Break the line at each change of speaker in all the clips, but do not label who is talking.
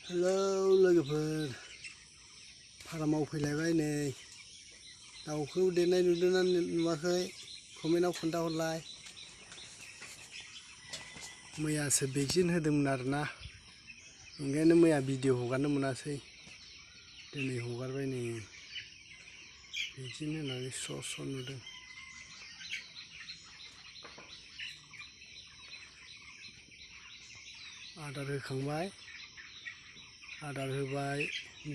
Hello लोगोफोर फारामाव फैलायबाय नै दाउखौ देरनाय नुदोंना नुवाखै कमेन्टआव खोन्थाहरलाय। मैयासो भेक्सिन होदोंमोन आरोना ओंखायनो मैया भिडिअ हगारनो मोनासै दिनै हगारबाय नै भेक्सिन होनानै स्र' नुदों। आदार होखांबाय आदार होबाय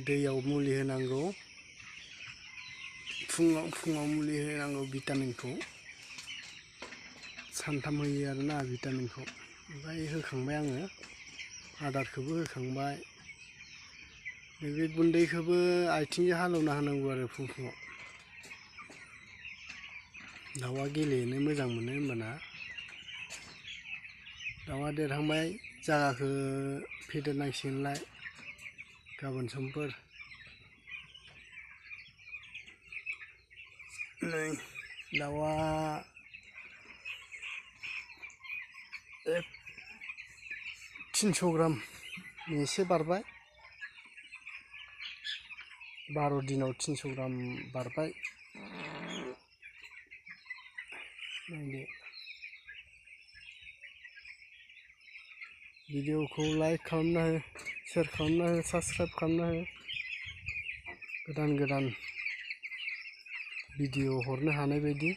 दैयाव मुलि होनांगौ फुङाव मुलि होनांगौ भिटामिनखौ सानथाम होयो आरोना भिटामिनखौ ओमफ्राय होखांबाय आङो आदारखौबो होखांबाय बे गुन्दैखौबो आथिंजों हालौना होनांगौ आरो फुङाव दाउआ गेलेनो मोजां मोनो होमबाना। दाउआ देरहांबाय जागाखौ फेदेरनांसिगोनलाय गाबोन समफोर। नै दाउआ 300 ग्राम एसे बारबाय 12 दिनाव 300 ग्राम बारबाय। नायदो भिडिअखौ लाइक खालामना हो शेयार खालामना हो साबस्क्राइब खालामना हो गोदान भिडिअ हरनो हानाय बायदि।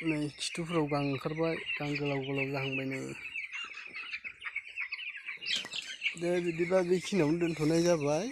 नै खिथुफोराव गां ओंखारबाय गां गोलाव जाहांबाय नै। दे बिदिबा बेखिनियावनो दोनथ'नाय जाबाय।